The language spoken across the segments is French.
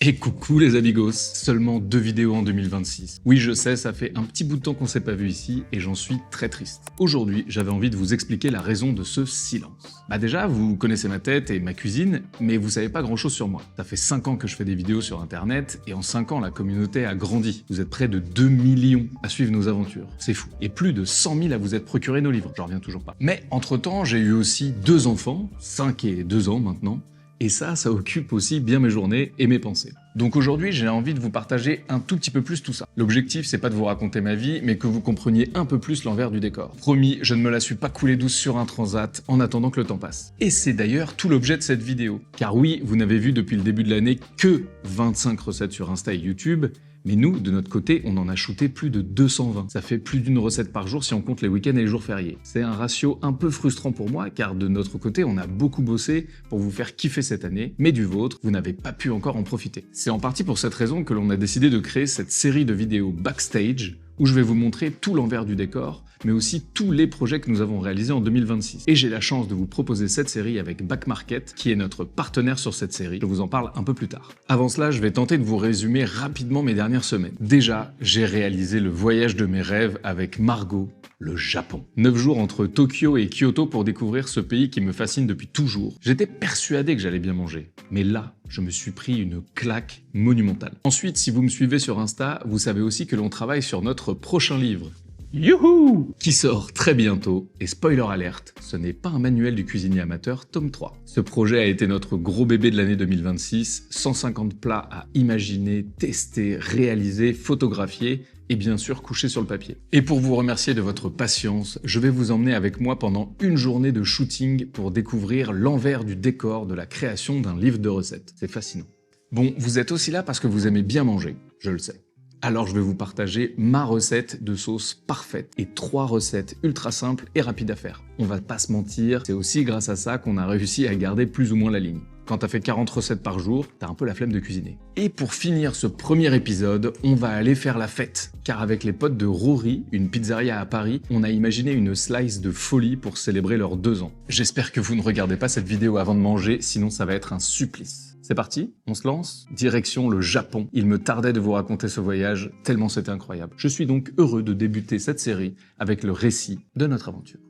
Et coucou les amigos, seulement 2 vidéos en 2026. Oui, je sais, ça fait un petit bout de temps qu'on s'est pas vu ici et j'en suis très triste. Aujourd'hui, j'avais envie de vous expliquer la raison de ce silence. Bah déjà, vous connaissez ma tête et ma cuisine, mais vous savez pas grand chose sur moi. Ça fait 5 ans que je fais des vidéos sur internet et en 5 ans, la communauté a grandi. Vous êtes près de 2 millions à suivre nos aventures. C'est fou. Et plus de 100 000 à vous être procuré nos livres. J'en reviens toujours pas. Mais entre-temps, j'ai eu aussi 2 enfants, 5 et 2 ans maintenant. Et ça occupe aussi bien mes journées et mes pensées. Donc aujourd'hui, j'ai envie de vous partager un tout petit peu plus tout ça. L'objectif, c'est pas de vous raconter ma vie, mais que vous compreniez un peu plus l'envers du décor. Promis, je ne me la suis pas coulée douce sur un transat en attendant que le temps passe. Et c'est d'ailleurs tout l'objet de cette vidéo. Car oui, vous n'avez vu depuis le début de l'année que 25 recettes sur Insta et YouTube, mais nous, de notre côté, on en a shooté plus de 220. Ça fait plus d'une recette par jour si on compte les week-ends et les jours fériés. C'est un ratio un peu frustrant pour moi, car de notre côté, on a beaucoup bossé pour vous faire kiffer cette année, mais du vôtre, vous n'avez pas pu encore en profiter. C'est en partie pour cette raison que l'on a décidé de créer cette série de vidéos backstage, où je vais vous montrer tout l'envers du décor, mais aussi tous les projets que nous avons réalisés en 2026. Et j'ai la chance de vous proposer cette série avec Back Market, qui est notre partenaire sur cette série. Je vous en parle un peu plus tard. Avant cela, je vais tenter de vous résumer rapidement mes dernières semaines. Déjà, j'ai réalisé le voyage de mes rêves avec Margot, le Japon. 9 jours entre Tokyo et Kyoto pour découvrir ce pays qui me fascine depuis toujours. J'étais persuadé que j'allais bien manger. Mais là, je me suis pris une claque monumentale. Ensuite, si vous me suivez sur Insta, vous savez aussi que l'on travaille sur notre prochain livre. Youhou! Qui sort très bientôt, et spoiler alerte, ce n'est pas un manuel du cuisinier amateur, tome 3. Ce projet a été notre gros bébé de l'année 2026, 150 plats à imaginer, tester, réaliser, photographier, et bien sûr coucher sur le papier. Et pour vous remercier de votre patience, je vais vous emmener avec moi pendant une journée de shooting pour découvrir l'envers du décor de la création d'un livre de recettes. C'est fascinant. Bon, vous êtes aussi là parce que vous aimez bien manger, je le sais. Alors je vais vous partager ma recette de sauce parfaite et 3 recettes ultra simples et rapides à faire. On va pas se mentir, c'est aussi grâce à ça qu'on a réussi à garder plus ou moins la ligne. Quand t'as fait 40 recettes par jour, t'as un peu la flemme de cuisiner. Et pour finir ce premier épisode, on va aller faire la fête. Car avec les potes de Rory, une pizzeria à Paris, on a imaginé une slice de folie pour célébrer leurs 2 ans. J'espère que vous ne regardez pas cette vidéo avant de manger, sinon ça va être un supplice. C'est parti, on se lance. Direction le Japon. Il me tardait de vous raconter ce voyage, tellement c'était incroyable. Je suis donc heureux de débuter cette série avec le récit de notre aventure.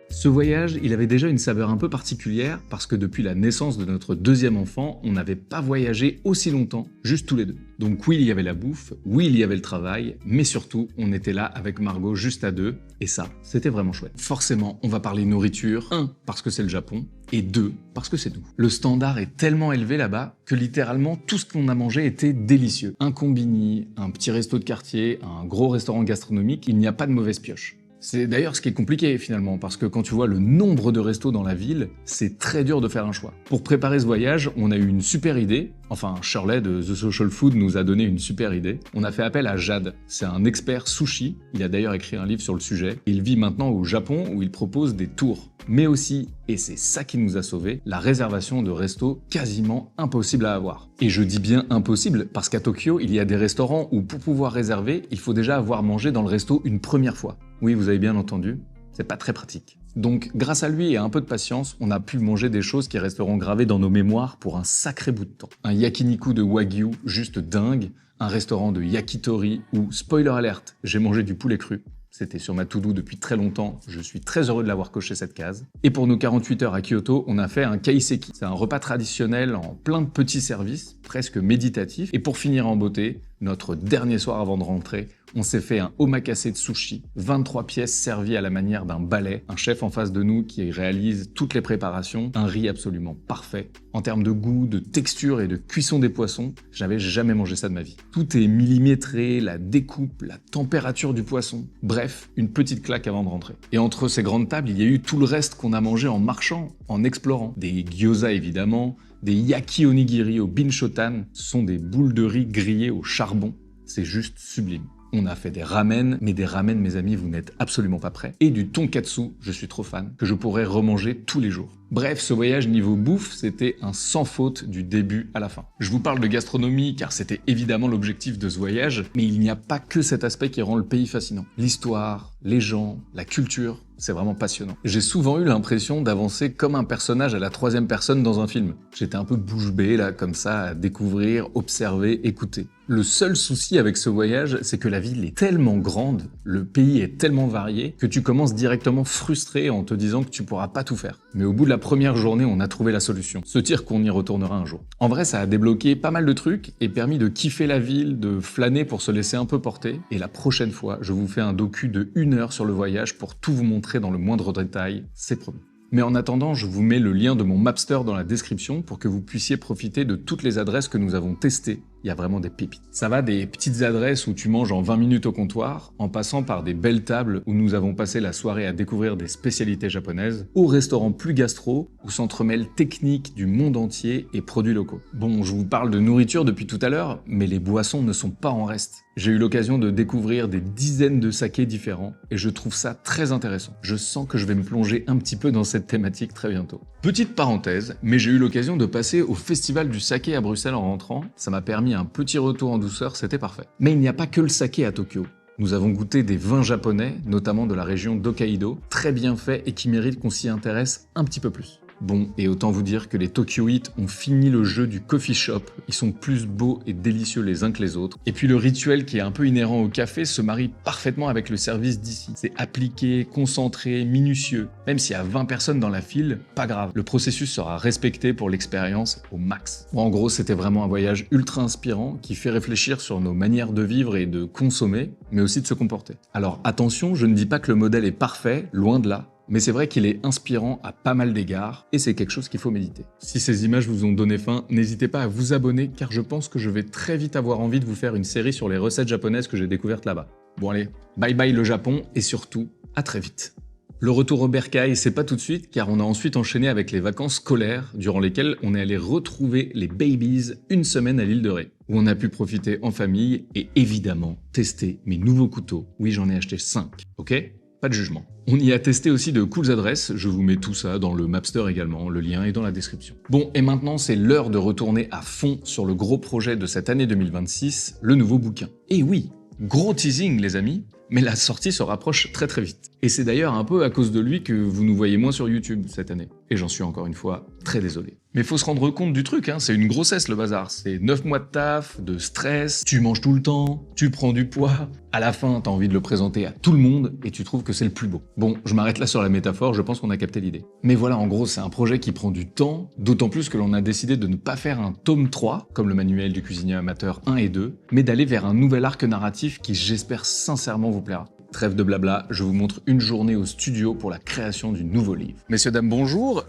Ce voyage, il avait déjà une saveur un peu particulière parce que depuis la naissance de notre 2e enfant, on n'avait pas voyagé aussi longtemps, juste tous les deux. Donc oui, il y avait la bouffe, oui, il y avait le travail, mais surtout, on était là avec Margot juste à 2, et ça, c'était vraiment chouette. Forcément, on va parler nourriture, 1, parce que c'est le Japon, et 2, parce que c'est nous. Le standard est tellement élevé là-bas que littéralement tout ce qu'on a mangé était délicieux. Un combini, un petit resto de quartier, un gros restaurant gastronomique, il n'y a pas de mauvaise pioche. C'est d'ailleurs ce qui est compliqué finalement, parce que quand tu vois le nombre de restos dans la ville, c'est très dur de faire un choix. Pour préparer ce voyage, on a eu une super idée, enfin Shirley de The Social Food nous a donné une super idée. On a fait appel à Jade, c'est un expert sushi, il a d'ailleurs écrit un livre sur le sujet. Il vit maintenant au Japon où il propose des tours, mais aussi, et c'est ça qui nous a sauvés, la réservation de restos quasiment impossible à avoir. Et je dis bien impossible parce qu'à Tokyo, il y a des restaurants où pour pouvoir réserver, il faut déjà avoir mangé dans le resto une première fois. Oui, vous avez bien entendu, c'est pas très pratique. Donc, grâce à lui et à un peu de patience, on a pu manger des choses qui resteront gravées dans nos mémoires pour un sacré bout de temps. Un yakiniku de wagyu juste dingue, un restaurant de yakitori où, spoiler alerte, j'ai mangé du poulet cru. C'était sur ma to-do depuis très longtemps, je suis très heureux de l'avoir coché cette case. Et pour nos 48 heures à Kyoto, on a fait un kaiseki. C'est un repas traditionnel en plein de petits services, presque méditatifs. Et pour finir en beauté, notre dernier soir avant de rentrer, on s'est fait un omakase de sushi, 23 pièces servies à la manière d'un ballet, un chef en face de nous qui réalise toutes les préparations, un riz absolument parfait. En termes de goût, de texture et de cuisson des poissons, j'avais jamais mangé ça de ma vie. Tout est millimétré, la découpe, la température du poisson, bref, une petite claque avant de rentrer. Et entre ces grandes tables, il y a eu tout le reste qu'on a mangé en marchant, en explorant. Des gyoza évidemment, des yaki onigiri au binchotan, ce sont des boules de riz grillées au charbon, c'est juste sublime. On a fait des ramen, mais des ramen, mes amis, vous n'êtes absolument pas prêts. Et du tonkatsu, je suis trop fan, que je pourrais remanger tous les jours. Bref, ce voyage niveau bouffe, c'était un sans faute du début à la fin. Je vous parle de gastronomie car c'était évidemment l'objectif de ce voyage, mais il n'y a pas que cet aspect qui rend le pays fascinant. L'histoire, les gens, la culture, c'est vraiment passionnant. J'ai souvent eu l'impression d'avancer comme un personnage à la troisième personne dans un film. J'étais un peu bouche bée là, comme ça, à découvrir, observer, écouter. Le seul souci avec ce voyage, c'est que la ville est tellement grande, le pays est tellement varié, que tu commences directement frustré en te disant que tu pourras pas tout faire. Mais au bout de la première journée, on a trouvé la solution. Se dire qu'on y retournera un jour. En vrai, ça a débloqué pas mal de trucs et permis de kiffer la ville, de flâner pour se laisser un peu porter. Et la prochaine fois, je vous fais un docu de 1 heure sur le voyage pour tout vous montrer dans le moindre détail, c'est promis. Mais en attendant, je vous mets le lien de mon Mapster dans la description pour que vous puissiez profiter de toutes les adresses que nous avons testées. Il y a vraiment des pépites. Ça va des petites adresses où tu manges en 20 minutes au comptoir, en passant par des belles tables où nous avons passé la soirée à découvrir des spécialités japonaises, aux restaurants plus gastro où s'entremêlent techniques du monde entier et produits locaux. Bon, je vous parle de nourriture depuis tout à l'heure, mais les boissons ne sont pas en reste. J'ai eu l'occasion de découvrir des dizaines de sakés différents et je trouve ça très intéressant. Je sens que je vais me plonger un petit peu dans cette thématique très bientôt. Petite parenthèse, mais j'ai eu l'occasion de passer au Festival du Saké à Bruxelles en rentrant. Ça m'a permis un petit retour en douceur, c'était parfait. Mais il n'y a pas que le saké à Tokyo. Nous avons goûté des vins japonais, notamment de la région d'Hokkaido, très bien faits et qui méritent qu'on s'y intéresse un petit peu plus. Bon, et autant vous dire que les Tokyoites ont fini le jeu du coffee shop, ils sont plus beaux et délicieux les uns que les autres. Et puis le rituel qui est un peu inhérent au café se marie parfaitement avec le service d'ici. C'est appliqué, concentré, minutieux. Même s'il y a 20 personnes dans la file, pas grave, le processus sera respecté pour l'expérience au max. Bon, en gros, c'était vraiment un voyage ultra inspirant qui fait réfléchir sur nos manières de vivre et de consommer, mais aussi de se comporter. Alors attention, je ne dis pas que le modèle est parfait, loin de là. Mais c'est vrai qu'il est inspirant à pas mal d'égards, et c'est quelque chose qu'il faut méditer. Si ces images vous ont donné faim, n'hésitez pas à vous abonner, car je pense que je vais très vite avoir envie de vous faire une série sur les recettes japonaises que j'ai découvertes là-bas. Bon allez, bye bye le Japon, et surtout, à très vite. Le retour au bercail, c'est pas tout de suite, car on a ensuite enchaîné avec les vacances scolaires, durant lesquelles on est allé retrouver les babies 1 semaine à l'île de Ré, où on a pu profiter en famille, et évidemment, tester mes nouveaux couteaux. Oui, j'en ai acheté 5, ok ? Pas de jugement. On y a testé aussi de cooles adresses, je vous mets tout ça dans le Mapster également, le lien est dans la description. Bon, et maintenant c'est l'heure de retourner à fond sur le gros projet de cette année 2026, le nouveau bouquin. Et oui, gros teasing les amis, mais la sortie se rapproche très très vite. Et c'est d'ailleurs un peu à cause de lui que vous nous voyez moins sur YouTube cette année. Et j'en suis encore une fois très désolé. Mais faut se rendre compte du truc, hein, c'est une grossesse le bazar. C'est 9 mois de taf, de stress, tu manges tout le temps, tu prends du poids. À la fin, t'as envie de le présenter à tout le monde et tu trouves que c'est le plus beau. Bon, je m'arrête là sur la métaphore, je pense qu'on a capté l'idée. Mais voilà, en gros, c'est un projet qui prend du temps, d'autant plus que l'on a décidé de ne pas faire un tome 3, comme le manuel du cuisinier amateur 1 et 2, mais d'aller vers un nouvel arc narratif qui, j'espère sincèrement, vous plaira. Trêve de blabla, je vous montre une journée au studio pour la création du nouveau livre. Messieurs, dames, bonjour,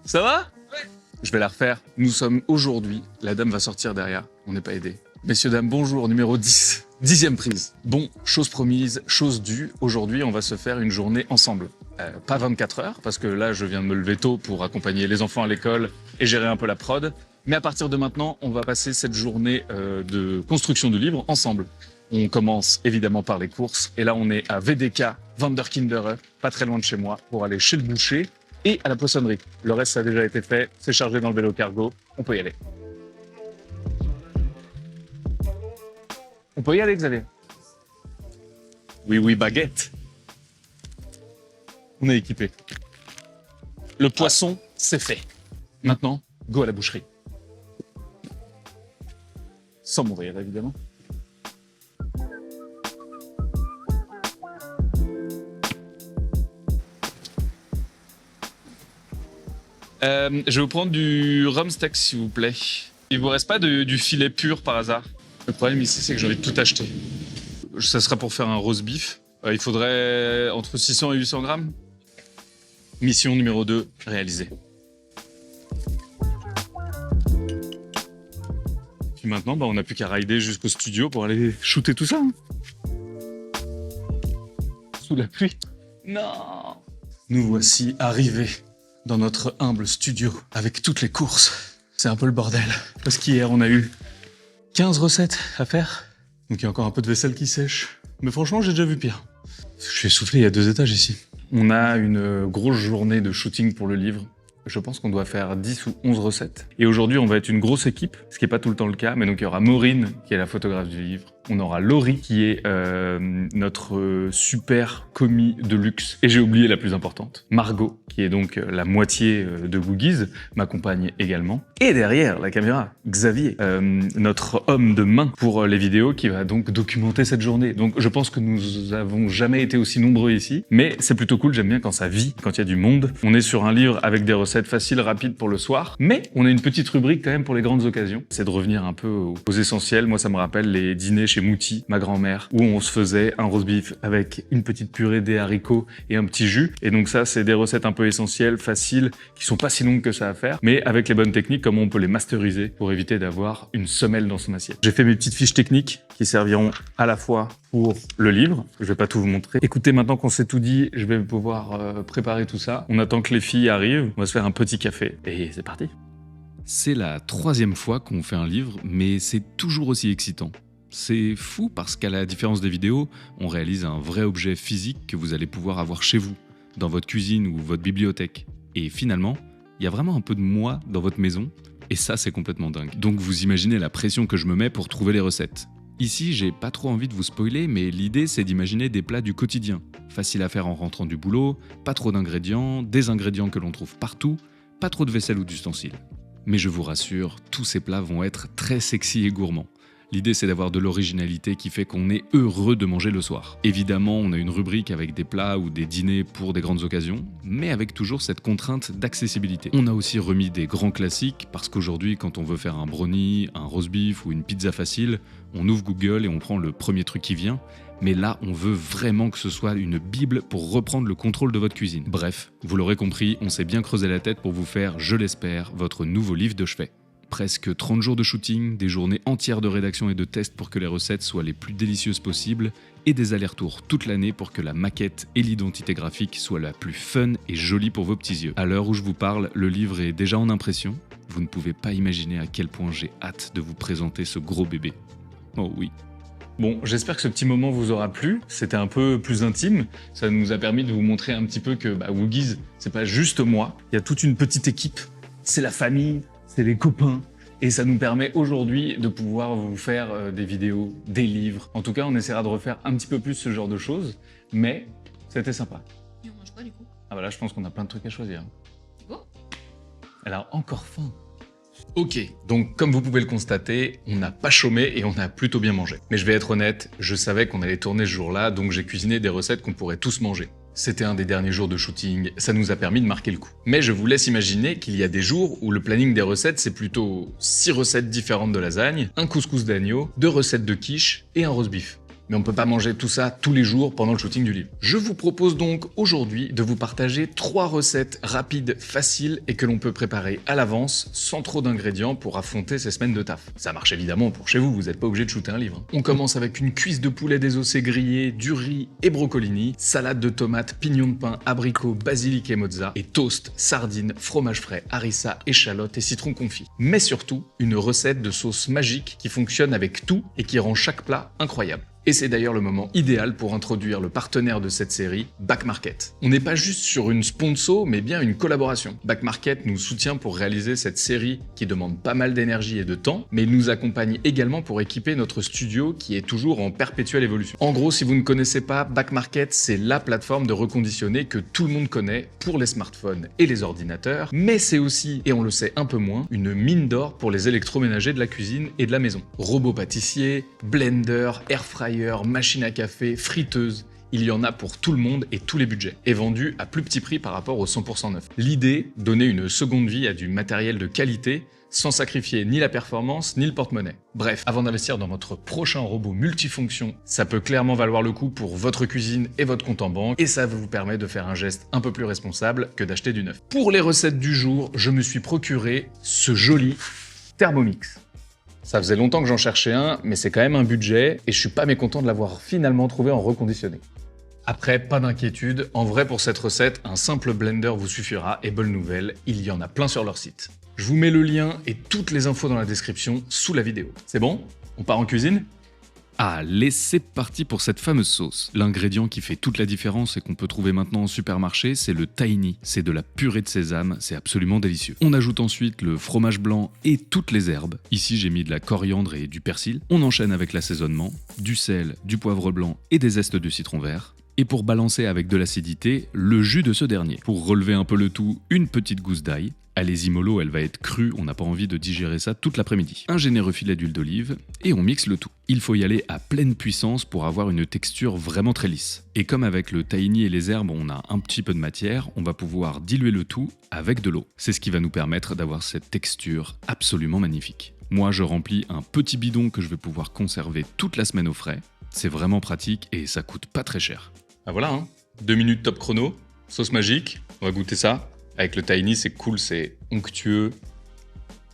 Ça va? Ouais. Je vais la refaire. Nous sommes aujourd'hui, la dame va sortir derrière, on n'est pas aidé. Messieurs, dames, bonjour, numéro 10. 10e prise. Bon, chose promise, chose due, aujourd'hui on va se faire une journée ensemble. Pas 24 heures, parce que là je viens de me lever tôt pour accompagner les enfants à l'école et gérer un peu la prod. Mais à partir de maintenant, on va passer cette journée de construction de livre ensemble. On commence évidemment par les courses, et là on est à VDK, Vanderkindere, pas très loin de chez moi, pour aller chez le boucher et à la poissonnerie. Le reste ça a déjà été fait, c'est chargé dans le vélo cargo, on peut y aller. On peut y aller, Xavier? Oui, oui, baguette. On est équipé. Le poisson, c'est fait. Maintenant, go à la boucherie. Sans mourir, évidemment. Je vais vous prendre du rhum steak, s'il vous plaît. Il vous reste pas du filet pur par hasard? Le problème ici, c'est que j'ai envie de tout acheter. Ça sera pour faire un roast beef. Il faudrait entre 600 et 800 grammes. Mission numéro 2, réalisée. Puis maintenant, on n'a plus qu'à rider jusqu'au studio pour aller shooter tout ça. Hein. Sous la pluie. Non. Nous voici arrivés dans notre humble studio avec toutes les courses. C'est un peu le bordel. Parce qu'hier, on a eu 15 recettes à faire. Donc il y a encore un peu de vaisselle qui sèche. Mais franchement, j'ai déjà vu pire. Je suis essoufflé, il y a 2 étages ici. On a une grosse journée de shooting pour le livre. Je pense qu'on doit faire 10 ou 11 recettes. Et aujourd'hui, on va être une grosse équipe, ce qui n'est pas tout le temps le cas. Mais donc, il y aura Maureen, qui est la photographe du livre. On aura Laurie, qui est notre super commis de luxe. Et j'ai oublié la plus importante, Margot, qui est donc la moitié de Woogies, m'accompagne également. Et derrière la caméra, Xavier, notre homme de main pour les vidéos, qui va donc documenter cette journée. Donc je pense que nous avons jamais été aussi nombreux ici, mais c'est plutôt cool, j'aime bien quand ça vit, quand il y a du monde. On est sur un livre avec des recettes faciles, rapides pour le soir, mais on a une petite rubrique quand même pour les grandes occasions. C'est de revenir un peu aux essentiels. Moi, ça me rappelle les dîners chez Mouti, ma grand-mère, où on se faisait un roast beef avec une petite purée des haricots et un petit jus. Et donc ça, c'est des recettes un peu essentielles, faciles, qui sont pas si longues que ça à faire, mais avec les bonnes techniques, comment on peut les masteriser pour éviter d'avoir une semelle dans son assiette. J'ai fait mes petites fiches techniques qui serviront à la fois pour le livre. Je vais pas tout vous montrer. Écoutez, maintenant qu'on s'est tout dit, je vais pouvoir préparer tout ça. On attend que les filles arrivent. On va se faire un petit café et c'est parti. C'est la 3e fois qu'on fait un livre, mais c'est toujours aussi excitant. C'est fou parce qu'à la différence des vidéos, on réalise un vrai objet physique que vous allez pouvoir avoir chez vous, dans votre cuisine ou votre bibliothèque. Et finalement, il y a vraiment un peu de moi dans votre maison, et ça c'est complètement dingue. Donc vous imaginez la pression que je me mets pour trouver les recettes. Ici, j'ai pas trop envie de vous spoiler, mais l'idée c'est d'imaginer des plats du quotidien, faciles à faire en rentrant du boulot, pas trop d'ingrédients, des ingrédients que l'on trouve partout, pas trop de vaisselle ou d'ustensiles. Mais je vous rassure, tous ces plats vont être très sexy et gourmands. L'idée, c'est d'avoir de l'originalité qui fait qu'on est heureux de manger le soir. Évidemment, on a une rubrique avec des plats ou des dîners pour des grandes occasions, mais avec toujours cette contrainte d'accessibilité. On a aussi remis des grands classiques, parce qu'aujourd'hui, quand on veut faire un brownie, un roast beef ou une pizza facile, on ouvre Google et on prend le premier truc qui vient. Mais là, on veut vraiment que ce soit une bible pour reprendre le contrôle de votre cuisine. Bref, vous l'aurez compris, on s'est bien creusé la tête pour vous faire, je l'espère, votre nouveau livre de chevet. Presque 30 jours de shooting, des journées entières de rédaction et de tests pour que les recettes soient les plus délicieuses possibles, et des allers-retours toute l'année pour que la maquette et l'identité graphique soient la plus fun et jolie pour vos petits yeux. À l'heure où je vous parle, le livre est déjà en impression. Vous ne pouvez pas imaginer à quel point j'ai hâte de vous présenter ce gros bébé. Oh oui. Bon, j'espère que ce petit moment vous aura plu. C'était un peu plus intime. Ça nous a permis de vous montrer un petit peu que Woogies, c'est pas juste moi. Il y a toute une petite équipe. C'est la famille, c'est les copains. Et ça nous permet aujourd'hui de pouvoir vous faire des vidéos, des livres. En tout cas, on essaiera de refaire un petit peu plus ce genre de choses. Mais c'était sympa. Et on mange quoi du coup? Ah bah là, je pense qu'on a plein de trucs à choisir. C'est beau? Elle a encore faim. Ok, donc comme vous pouvez le constater, on n'a pas chômé et on a plutôt bien mangé. Mais je vais être honnête, je savais qu'on allait tourner ce jour-là, donc j'ai cuisiné des recettes qu'on pourrait tous manger. C'était un des derniers jours de shooting, ça nous a permis de marquer le coup. Mais je vous laisse imaginer qu'il y a des jours où le planning des recettes c'est plutôt 6 recettes différentes de lasagne, un couscous d'agneau, 2 recettes de quiche et un roast beef. Mais on peut pas manger tout ça tous les jours pendant le shooting du livre. Je vous propose donc aujourd'hui de vous partager 3 recettes rapides, faciles et que l'on peut préparer à l'avance sans trop d'ingrédients pour affronter ces semaines de taf. Ça marche évidemment pour chez vous, vous n'êtes pas obligé de shooter un livre. On commence avec une cuisse de poulet désossé grillé, du riz et brocolini, salade de tomates, pignons de pain, abricots, basilic et mozza, et toast, sardines, fromage frais, harissa, échalotes et citron confit. Mais surtout, une recette de sauce magique qui fonctionne avec tout et qui rend chaque plat incroyable. Et c'est d'ailleurs le moment idéal pour introduire le partenaire de cette série, Back Market. On n'est pas juste sur une sponsor, mais bien une collaboration. Back Market nous soutient pour réaliser cette série qui demande pas mal d'énergie et de temps, mais il nous accompagne également pour équiper notre studio qui est toujours en perpétuelle évolution. En gros, si vous ne connaissez pas, Back Market, c'est la plateforme de reconditionné que tout le monde connaît pour les smartphones et les ordinateurs, mais c'est aussi, et on le sait un peu moins, une mine d'or pour les électroménagers de la cuisine et de la maison. Robots pâtissiers, blender, air fryer, machine à café, friteuse, il y en a pour tout le monde et tous les budgets, et vendu à plus petit prix par rapport au 100% neuf. L'idée, donner une seconde vie à du matériel de qualité, sans sacrifier ni la performance ni le porte-monnaie. Bref, avant d'investir dans votre prochain robot multifonction, ça peut clairement valoir le coup pour votre cuisine et votre compte en banque, et ça vous permet de faire un geste un peu plus responsable que d'acheter du neuf. Pour les recettes du jour, je me suis procuré ce joli Thermomix. Ça faisait longtemps que j'en cherchais un, mais c'est quand même un budget, et je suis pas mécontent de l'avoir finalement trouvé en reconditionné. Après, pas d'inquiétude, en vrai pour cette recette, un simple blender vous suffira, et bonne nouvelle, il y en a plein sur leur site. Je vous mets le lien et toutes les infos dans la description sous la vidéo. C'est bon? On part en cuisine? Allez, c'est parti pour cette fameuse sauce. L'ingrédient qui fait toute la différence et qu'on peut trouver maintenant en supermarché, c'est le tahini. C'est de la purée de sésame, c'est absolument délicieux. On ajoute ensuite le fromage blanc et toutes les herbes. Ici, j'ai mis de la coriandre et du persil. On enchaîne avec l'assaisonnement, du sel, du poivre blanc et des zestes de citron vert. Et pour balancer avec de l'acidité, le jus de ce dernier. Pour relever un peu le tout, une petite gousse d'ail. Allez-y mollo, elle va être crue, on n'a pas envie de digérer ça toute l'après-midi. Un généreux filet d'huile d'olive, et on mixe le tout. Il faut y aller à pleine puissance pour avoir une texture vraiment très lisse. Et comme avec le tahini et les herbes, on a un petit peu de matière, on va pouvoir diluer le tout avec de l'eau. C'est ce qui va nous permettre d'avoir cette texture absolument magnifique. Moi, je remplis un petit bidon que je vais pouvoir conserver toute la semaine au frais. C'est vraiment pratique et ça coûte pas très cher. Ah voilà, hein. 2 minutes top chrono, sauce magique, on va goûter ça. Avec le tahini, c'est cool, c'est onctueux,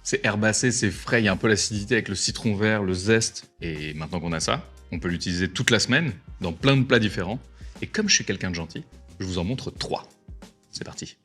c'est herbacé, c'est frais, il y a un peu l'acidité avec le citron vert, le zeste. Et maintenant qu'on a ça, on peut l'utiliser toute la semaine, dans plein de plats différents. Et comme je suis quelqu'un de gentil, je vous en montre 3. C'est parti.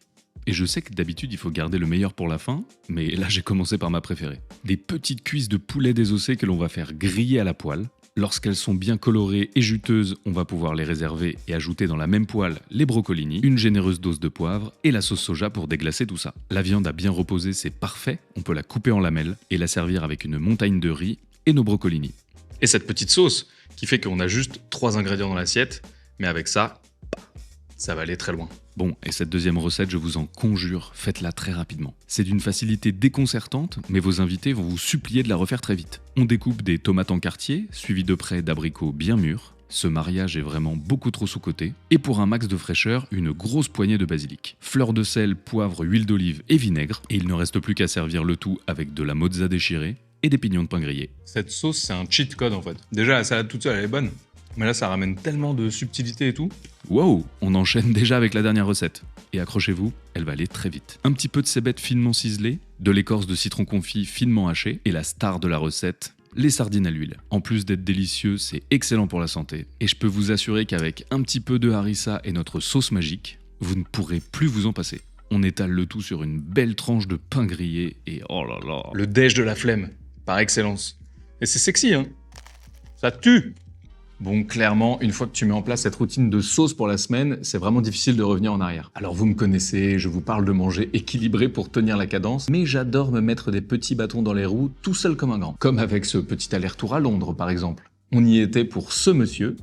Et je sais que d'habitude il faut garder le meilleur pour la fin, mais là j'ai commencé par ma préférée. Des petites cuisses de poulet désossé que l'on va faire griller à la poêle. Lorsqu'elles sont bien colorées et juteuses, on va pouvoir les réserver et ajouter dans la même poêle les brocolis, une généreuse dose de poivre et la sauce soja pour déglacer tout ça. La viande a bien reposé, c'est parfait, on peut la couper en lamelles et la servir avec une montagne de riz et nos brocolis. Et cette petite sauce qui fait qu'on a juste 3 ingrédients dans l'assiette, mais avec ça, ça va aller très loin. Bon, et cette deuxième recette, je vous en conjure, faites-la très rapidement. C'est d'une facilité déconcertante, mais vos invités vont vous supplier de la refaire très vite. On découpe des tomates en quartier, suivi de près d'abricots bien mûrs. Ce mariage est vraiment beaucoup trop sous-coté. Et pour un max de fraîcheur, une grosse poignée de basilic. Fleur de sel, poivre, huile d'olive et vinaigre. Et il ne reste plus qu'à servir le tout avec de la mozza déchirée et des pignons de pain grillés. Cette sauce, c'est un cheat code en fait. Déjà, la salade toute seule, elle est bonne. Mais là, ça ramène tellement de subtilité et tout. Wow, on enchaîne déjà avec la dernière recette. Et accrochez-vous, elle va aller très vite. Un petit peu de cébettes finement ciselées, de l'écorce de citron confit finement hachée, et la star de la recette, les sardines à l'huile. En plus d'être délicieux, c'est excellent pour la santé. Et je peux vous assurer qu'avec un petit peu de harissa et notre sauce magique, vous ne pourrez plus vous en passer. On étale le tout sur une belle tranche de pain grillé, et oh là là. Le déj de la flemme, par excellence. Et c'est sexy, hein. Ça tue. Bon, clairement, une fois que tu mets en place cette routine de sauce pour la semaine, c'est vraiment difficile de revenir en arrière. Alors vous me connaissez, je vous parle de manger équilibré pour tenir la cadence, mais j'adore me mettre des petits bâtons dans les roues tout seul comme un grand. Comme avec ce petit aller-retour à Londres, par exemple. On y était pour ce monsieur.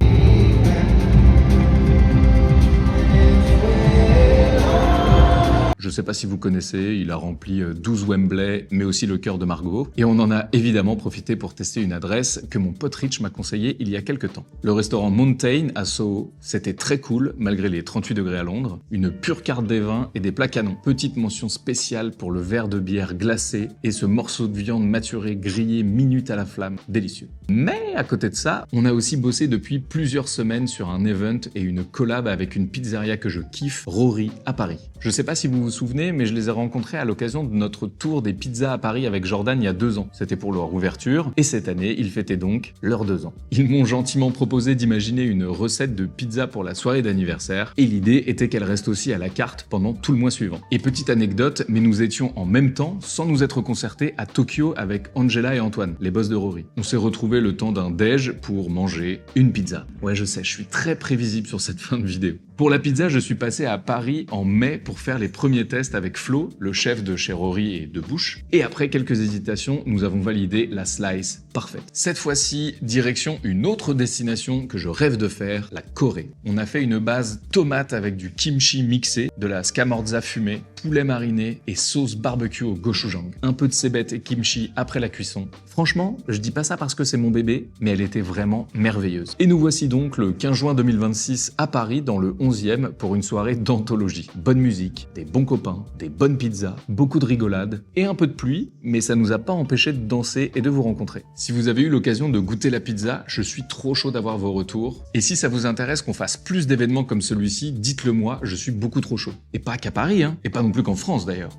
Je sais pas si vous connaissez, il a rempli 12 Wembley, mais aussi le cœur de Margot. Et on en a évidemment profité pour tester une adresse que mon pote Rich m'a conseillée il y a quelques temps. Le restaurant Mountain à Soho, c'était très cool, malgré les 38 degrés à Londres. Une pure carte des vins et des plats canons. Petite mention spéciale pour le verre de bière glacé et ce morceau de viande maturé grillé minute à la flamme. Délicieux. Mais à côté de ça, on a aussi bossé depuis plusieurs semaines sur un event et une collab avec une pizzeria que je kiffe, Rory, à Paris. Je sais pas si vous vous souvenez, mais je les ai rencontrés à l'occasion de notre tour des pizzas à Paris avec Jordan il y a 2 ans. C'était pour leur ouverture, et cette année, ils fêtaient donc leurs 2 ans. Ils m'ont gentiment proposé d'imaginer une recette de pizza pour la soirée d'anniversaire, et l'idée était qu'elle reste aussi à la carte pendant tout le mois suivant. Et petite anecdote, mais nous étions en même temps, sans nous être concertés, à Tokyo avec Angela et Antoine, les boss de Rory. On s'est retrouvés le temps d'un déj pour manger une pizza. Ouais, je sais, je suis très prévisible sur cette fin de vidéo. Pour la pizza, je suis passé à Paris en mai pour faire les premiers tests avec Flo, le chef de chez Rory et de Bouche. Et après quelques hésitations, nous avons validé la slice parfaite. Cette fois-ci, direction une autre destination que je rêve de faire, la Corée. On a fait une base tomate avec du kimchi mixé, de la scamorza fumée, poulet mariné et sauce barbecue au gochujang. Un peu de cébettes et kimchi après la cuisson. Franchement, je dis pas ça parce que c'est mon bébé, mais elle était vraiment merveilleuse. Et nous voici donc le 15 juin 2026 à Paris dans le 11e pour une soirée d'anthologie. Bonne musique, des bons copains, des bonnes pizzas, beaucoup de rigolade et un peu de pluie, mais ça nous a pas empêché de danser et de vous rencontrer. Si vous avez eu l'occasion de goûter la pizza, je suis trop chaud d'avoir vos retours. Et si ça vous intéresse qu'on fasse plus d'événements comme celui-ci, dites-le moi, je suis beaucoup trop chaud. Et pas qu'à Paris, hein, et pas non plus qu'en France d'ailleurs.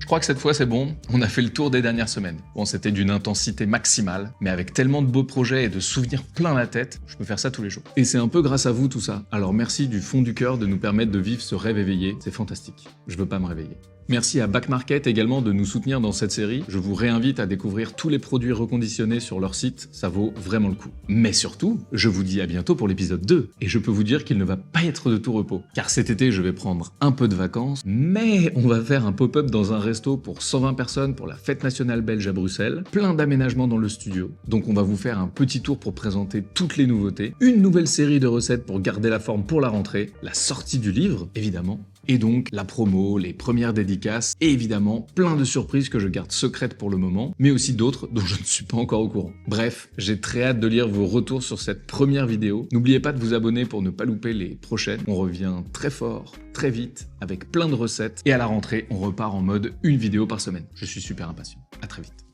Je crois que cette fois c'est bon, on a fait le tour des dernières semaines. Bon, c'était d'une intensité maximale, mais avec tellement de beaux projets et de souvenirs plein la tête, je peux faire ça tous les jours. Et c'est un peu grâce à vous tout ça, alors merci du fond du cœur de nous permettre de vivre ce rêve éveillé, c'est fantastique. Je veux pas me réveiller. Merci à Back Market également de nous soutenir dans cette série. Je vous réinvite à découvrir tous les produits reconditionnés sur leur site, ça vaut vraiment le coup. Mais surtout, je vous dis à bientôt pour l'épisode 2, et je peux vous dire qu'il ne va pas être de tout repos. Car cet été, je vais prendre un peu de vacances, mais on va faire un pop-up dans un resto pour 120 personnes pour la fête nationale belge à Bruxelles, plein d'aménagements dans le studio, donc on va vous faire un petit tour pour présenter toutes les nouveautés, une nouvelle série de recettes pour garder la forme pour la rentrée, la sortie du livre, évidemment, et donc la promo, les premières dédicaces, et évidemment plein de surprises que je garde secrètes pour le moment, mais aussi d'autres dont je ne suis pas encore au courant. Bref, j'ai très hâte de lire vos retours sur cette première vidéo. N'oubliez pas de vous abonner pour ne pas louper les prochaines. On revient très fort, très vite, avec plein de recettes, et à la rentrée, on repart en mode une vidéo par semaine. Je suis super impatient. À très vite.